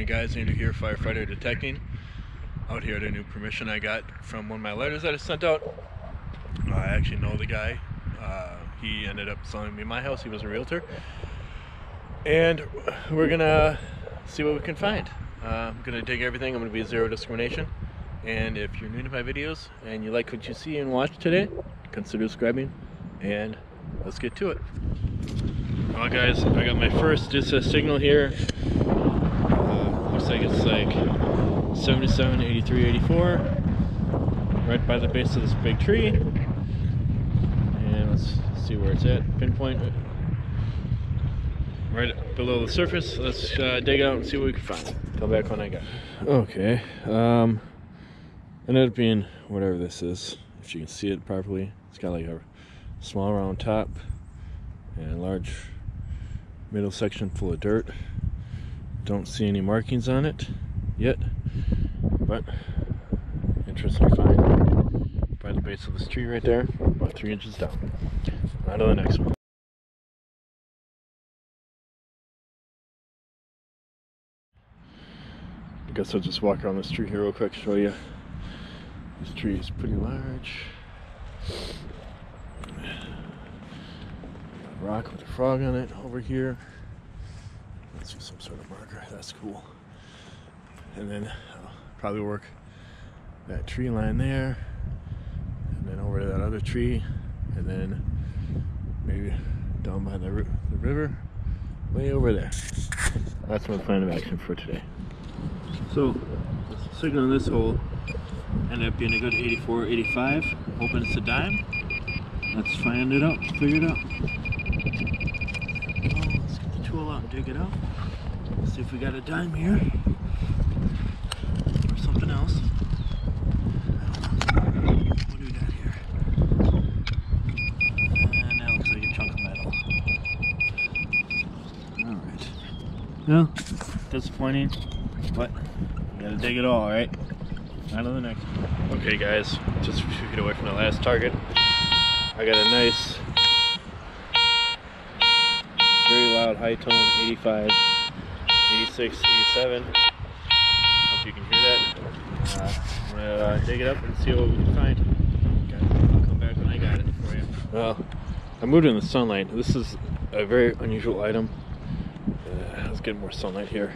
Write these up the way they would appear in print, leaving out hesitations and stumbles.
morning, guys. Andrew here, firefighter detecting. Out here at a new permission I got from one of my letters that I sent out. I actually know the guy. He ended up selling me my house. He was a realtor. And we're gonna see what we can find. I'm gonna dig everything. I'm gonna be zero discrimination. And if you're new to my videos and you like what you see and watch today, consider subscribing, and let's get to it. Well, guys, I got my first signal here. Looks like it's like 77, 83, 84, right by the base of this big tree. And let's see where it's at. Pinpoint it right below the surface. Let's dig it out and see what we can find. Come back when I got it. Okay. Ended up being whatever this is. If you can see it properly, it's got like a small round top and a large middle section full of dirt. Don't see any markings on it yet, but interesting find by the base of this tree right there, about 3 inches down. On to the next one. I guess I'll just walk around this tree here real quick, show you. This tree is pretty large. A rock with a frog on it over here. Let's see, some sort of marker. That's cool. And then I'll probably work that tree line there, and then over to that other tree, and then maybe down by the river, way over there. That's my plan of action for today. So, the signal in this hole ended up being a good 84, 85. Hoping it's a dime. Let's find it out, figure it out. Let's get the tool out and dig it out. See if we got a dime here. Or something else. What do we got here? And that looks like a chunk of metal. Alright. Well, disappointing, but you gotta dig it all, right? On to the next one. Okay, guys, just a few feet away from the last target. I got a nice, very loud high tone 85, 86, 87. Hope you can hear that. I'm gonna dig it up and see what we can find. Okay, I'll come back when I got it for you. Well, I moved in the sunlight. This is a very unusual item. Let's get more sunlight here.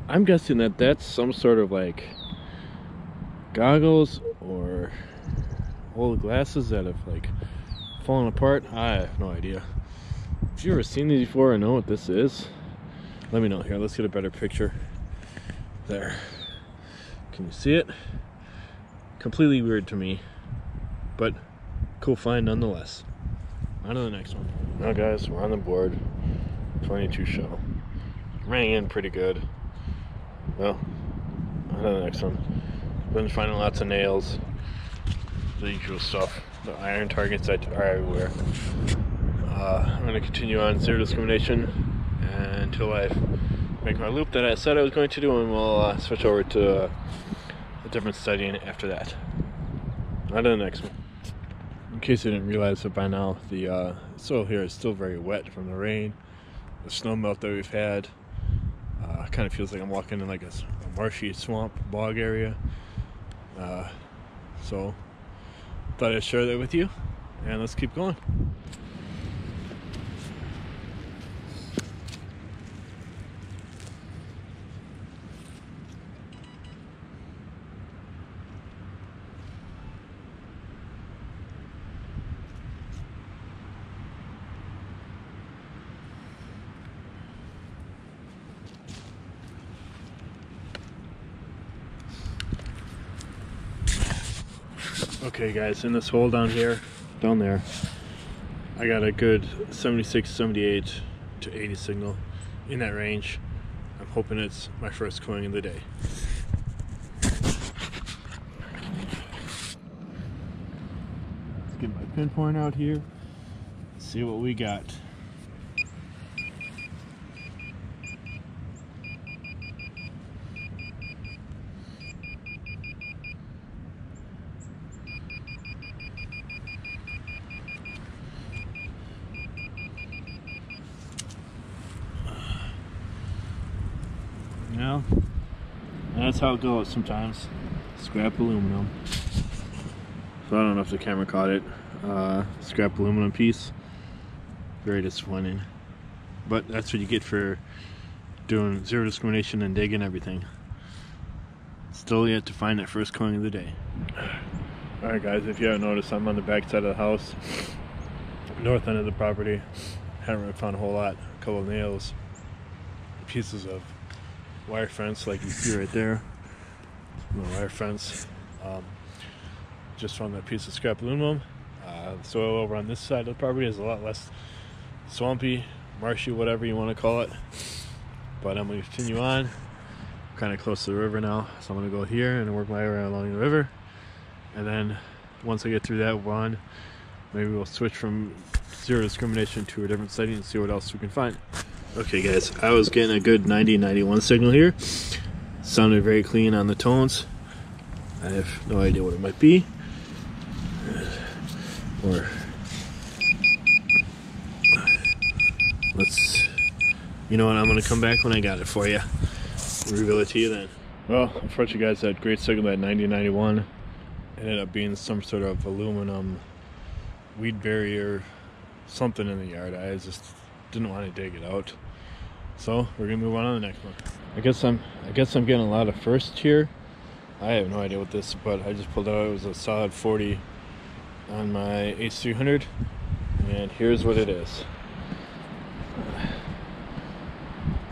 I'm guessing that that's some sort of like goggles or old glasses that have like fallen apart. I have no idea. If you've ever seen these before and know what this is, let me know. Here, let's get a better picture. There. Can you see it? Completely weird to me, but cool find nonetheless. On to the next one. Now, guys, we're on the board. 22 shell. Rang in pretty good. Well, on to the next one. Been finding lots of nails, the usual stuff. The iron targets that are everywhere. I'm going to continue on zero discrimination until I make my loop that I said I was going to do, and we'll switch over to a different setting after that. On to the next one. In case you didn't realize it by now, the soil here is still very wet from the rain, the snow melt that we've had. Kind of feels like I'm walking in like a marshy swamp bog area. So thought I'd share that with you, and let's keep going. Okay, guys, in this hole down here, down there, I got a good 76, 78 to 80 signal in that range. I'm hoping it's my first coin of the day. Let's get my pinpoint out here, see what we got. now. And that's how it goes sometimes. Scrap aluminum. So I don't know if the camera caught it. Scrap aluminum piece. Very disappointing. But that's what you get for doing zero discrimination and digging everything. Still yet to find that first coin of the day. Alright guys, if you haven't noticed, I'm on the back side of the house. North end of the property. Haven't really found a whole lot. A couple of nails. Pieces of wire fence like you see right there. Wire fence. Just found that piece of scrap aluminum. The soil over on this side of the property is a lot less swampy, marshy, whatever you want to call it. But I'm going to continue on. I'm kind of close to the river now, so I'm going to go here and work my way along the river. And then once I get through that one, maybe we'll switch from zero discrimination to a different setting and see what else we can find. Okay guys, I was getting a good 90-91 signal here. Sounded very clean on the tones. I have no idea what it might be. Or let's, you know what, I'm gonna come back when I got it for you. Reveal it to you then. Well, unfortunately guys, that great signal at 90-91 ended up being some sort of aluminum weed barrier, something in the yard. I just didn't want to dig it out. So we're gonna move on to the next one. I guess I'm getting a lot of firsts here. I have no idea what this, but I just pulled out. It was a solid 40 on my H300, and here's what it is.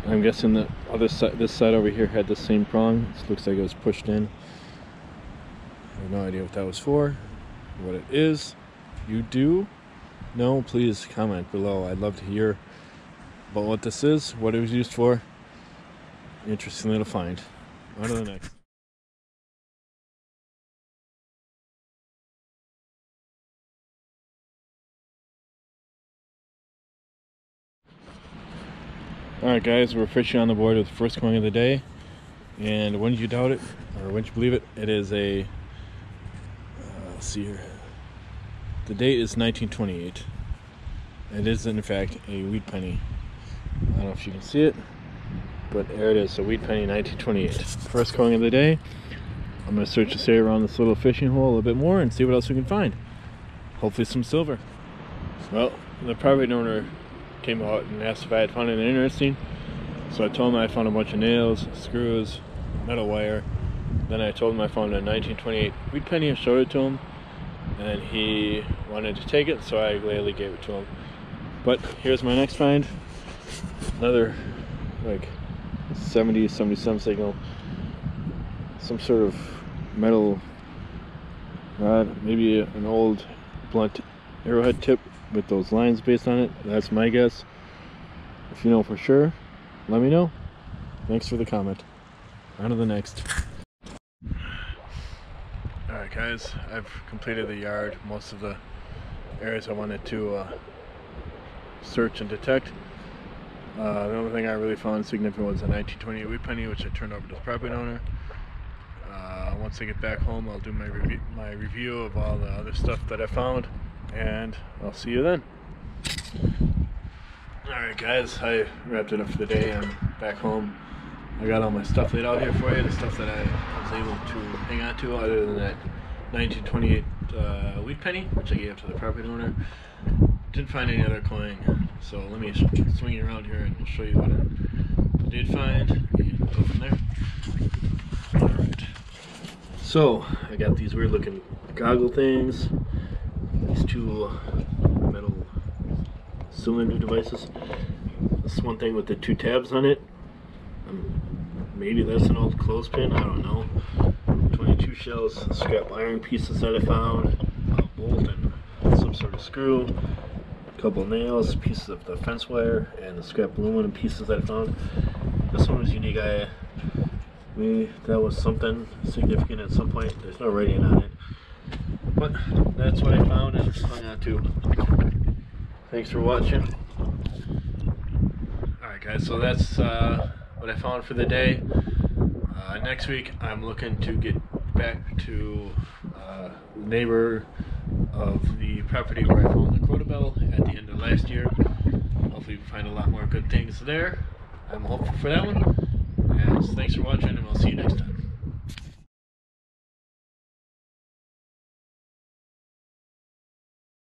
I'm guessing the other side, this side over here, had the same prong. It looks like it was pushed in. I have no idea what that was for, what it is. You do know, please comment below. I'd love to hear about what this is, what it was used for. Interesting little find. On to the next. Alright guys, we're officially on the board with the first coin of the day. And wouldn't you doubt it, or wouldn't you believe it, it is a, let's see here. The date is 1928. It is in fact a wheat penny. I don't know if you can see it, but there it is, a wheat penny 1928. First coin of the day. I'm going to search this area around this little fishing hole a little bit more and see what else we can find. Hopefully some silver. Well, the property owner came out and asked if I had found anything interesting. So I told him I found a bunch of nails, screws, metal wire. Then I told him I found a 1928 wheat penny and showed it to him. And he wanted to take it, so I gladly gave it to him. But here's my next find. Another like 70, 77 signal. Some sort of metal rod, maybe an old blunt arrowhead tip with those lines based on it. That's my guess. If you know for sure, let me know. Thanks for the comment. On to the next. Alright guys, I've completed the yard, most of the areas I wanted to search and detect. The only thing I really found significant was a 1928 wheat penny, which I turned over to the property owner. Once I get back home, I'll do my review of all the other stuff that I found, and I'll see you then. Alright guys, I wrapped it up for the day. I'm back home. I got all my stuff laid out here for you, the stuff that I was able to hang on to, other than that 1928 wheat penny, which I gave to the property owner. Didn't find any other coin, so let me swing you around here and I'll show you what I did find, and go from there. Alright, so I got these weird looking goggle things, these two metal cylinder devices. This one thing with the two tabs on it, maybe that's an old clothespin, I don't know. 22 shells, scrap iron pieces that I found, a bolt and some sort of screw, a couple nails, pieces of the fence wire, and the scrap aluminum pieces that I found. This one was unique. Maybe that was something significant at some point. There's no writing on it, but that's what I found and hung on to. Thanks for watching. Alright guys, so that's what I found for the day. Next week I'm looking to get back to the neighbor of the property where I found the quota bell at the end of last year. Hopefully we find a lot more good things there. I'm hopeful for that one. And anyways, thanks for watching, and we'll see you next time.